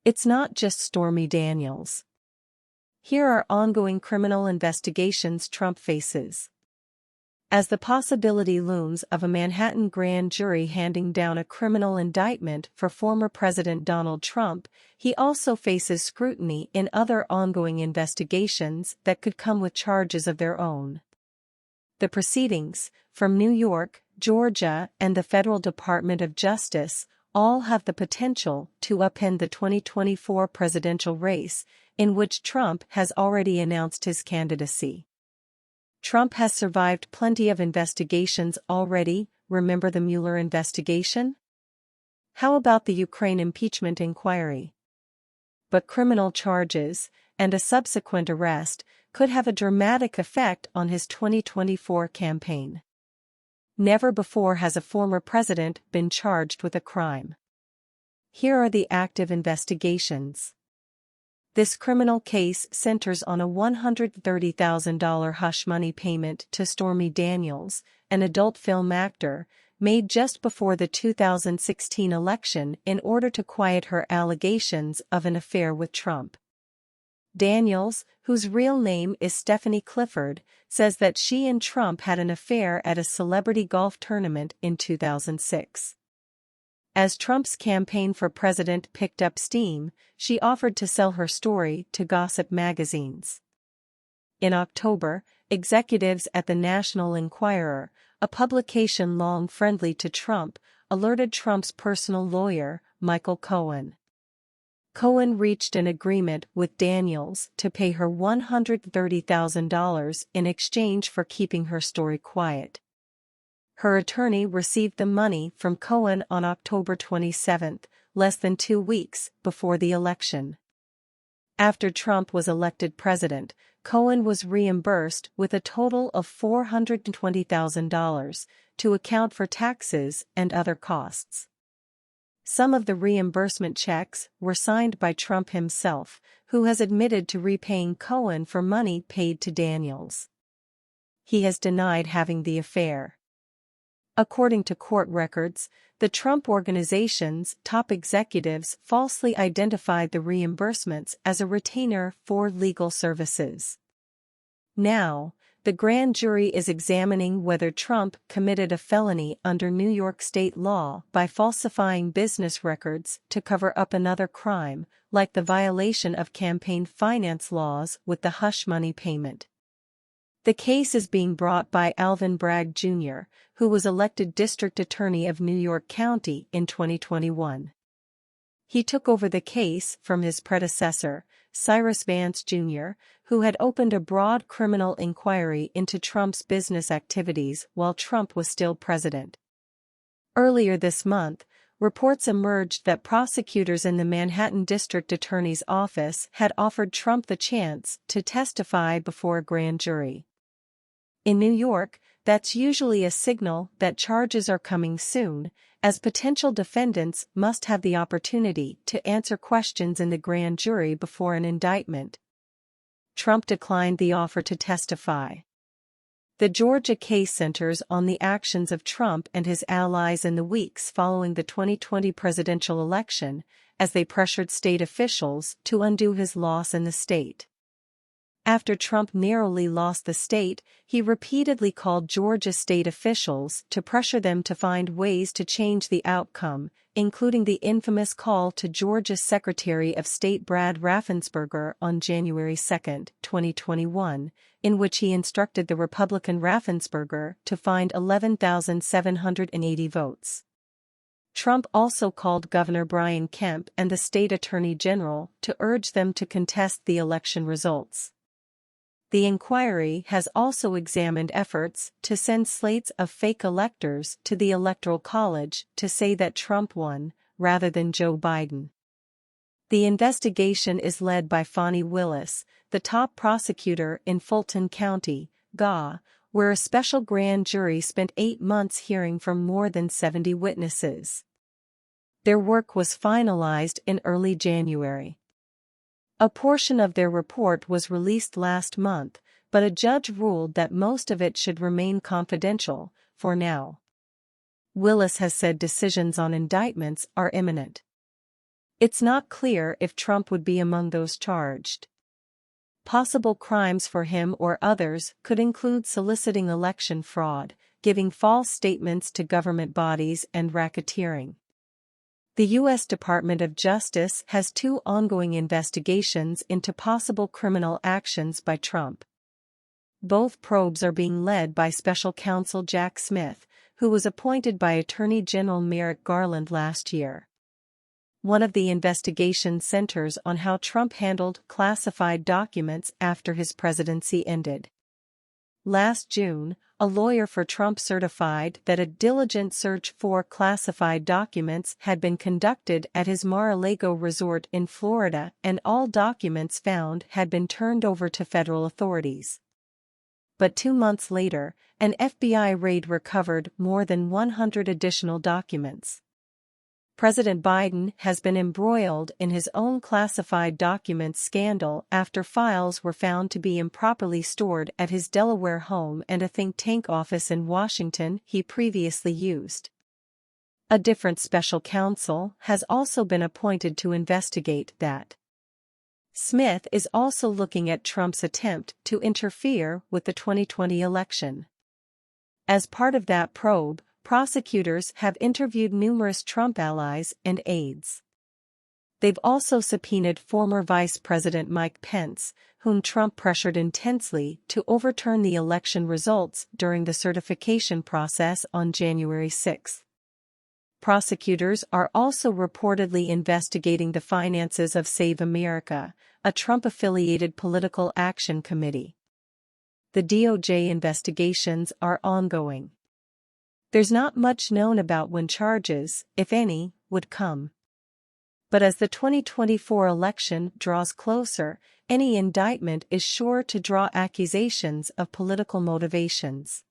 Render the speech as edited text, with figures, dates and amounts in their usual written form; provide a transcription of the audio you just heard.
It's not just Stormy Daniels. Here are ongoing criminal investigations Trump faces. As the possibility looms of a Manhattan grand jury handing down a criminal indictment for former President Donald Trump, he also faces scrutiny in other ongoing investigations that could come with charges of their own. The proceedings, from New York, Georgia, and the Federal Department of Justice, all have the potential to upend the 2024 presidential race, in which Trump has already announced his candidacy. Trump has survived plenty of investigations already. Remember the Mueller investigation? How about the Ukraine impeachment inquiry? But criminal charges, and a subsequent arrest, could have a dramatic effect on his 2024 campaign. Never before has a former president been charged with a crime. Here are the active investigations. This criminal case centers on a $130,000 hush money payment to Stormy Daniels, an adult film actor, made just before the 2016 election in order to quiet her allegations of an affair with Trump. Daniels, whose real name is Stephanie Clifford, says that she and Trump had an affair at a celebrity golf tournament in 2006. As Trump's campaign for president picked up steam, she offered to sell her story to gossip magazines. In October, executives at the National Enquirer, a publication long friendly to Trump, alerted Trump's personal lawyer, Michael Cohen. Cohen reached an agreement with Daniels to pay her $130,000 in exchange for keeping her story quiet. Her attorney received the money from Cohen on October 27, less than 2 weeks before the election. After Trump was elected president, Cohen was reimbursed with a total of $420,000 to account for taxes and other costs. Some of the reimbursement checks were signed by Trump himself, who has admitted to repaying Cohen for money paid to Daniels. He has denied having the affair. According to court records, the Trump Organization's top executives falsely identified the reimbursements as a retainer for legal services. Now, the grand jury is examining whether Trump committed a felony under New York state law by falsifying business records to cover up another crime, like the violation of campaign finance laws with the hush money payment. The case is being brought by Alvin Bragg Jr., who was elected District Attorney of New York County in 2021. He took over the case from his predecessor, Cyrus Vance Jr., who had opened a broad criminal inquiry into Trump's business activities while Trump was still president. Earlier this month, reports emerged that prosecutors in the Manhattan District Attorney's office had offered Trump the chance to testify before a grand jury. In New York, that's usually a signal that charges are coming soon, as potential defendants must have the opportunity to answer questions in the grand jury before an indictment. Trump declined the offer to testify. The Georgia case centers on the actions of Trump and his allies in the weeks following the 2020 presidential election, as they pressured state officials to undo his loss in the state. After Trump narrowly lost the state, he repeatedly called Georgia state officials to pressure them to find ways to change the outcome, including the infamous call to Georgia Secretary of State Brad Raffensperger on January 2, 2021, in which he instructed the Republican Raffensperger to find 11,780 votes. Trump also called Governor Brian Kemp and the state attorney general to urge them to contest the election results. The inquiry has also examined efforts to send slates of fake electors to the Electoral College to say that Trump won, rather than Joe Biden. The investigation is led by Fani Willis, the top prosecutor in Fulton County, GA, where a special grand jury spent 8 months hearing from more than 70 witnesses. Their work was finalized in early January. A portion of their report was released last month, but a judge ruled that most of it should remain confidential, for now. Willis has said decisions on indictments are imminent. It's not clear if Trump would be among those charged. Possible crimes for him or others could include soliciting election fraud, giving false statements to government bodies, and racketeering. The U.S. Department of Justice has 2 ongoing investigations into possible criminal actions by Trump. Both probes are being led by Special Counsel Jack Smith, who was appointed by Attorney General Merrick Garland last year. One of the investigations centers on how Trump handled classified documents after his presidency ended. Last June, a lawyer for Trump certified that a diligent search for classified documents had been conducted at his Mar-a-Lago resort in Florida, and all documents found had been turned over to federal authorities. But 2 months later, an FBI raid recovered more than 100 additional documents. President Biden has been embroiled in his own classified documents scandal after files were found to be improperly stored at his Delaware home and a think tank office in Washington he previously used. A different special counsel has also been appointed to investigate that. Smith is also looking at Trump's attempt to interfere with the 2020 election. As part of that probe, prosecutors have interviewed numerous Trump allies and aides. They've also subpoenaed former Vice President Mike Pence, whom Trump pressured intensely to overturn the election results during the certification process on January 6. Prosecutors are also reportedly investigating the finances of Save America, a Trump-affiliated political action committee. The DOJ investigations are ongoing. There's not much known about when charges, if any, would come. But as the 2024 election draws closer, any indictment is sure to draw accusations of political motivations.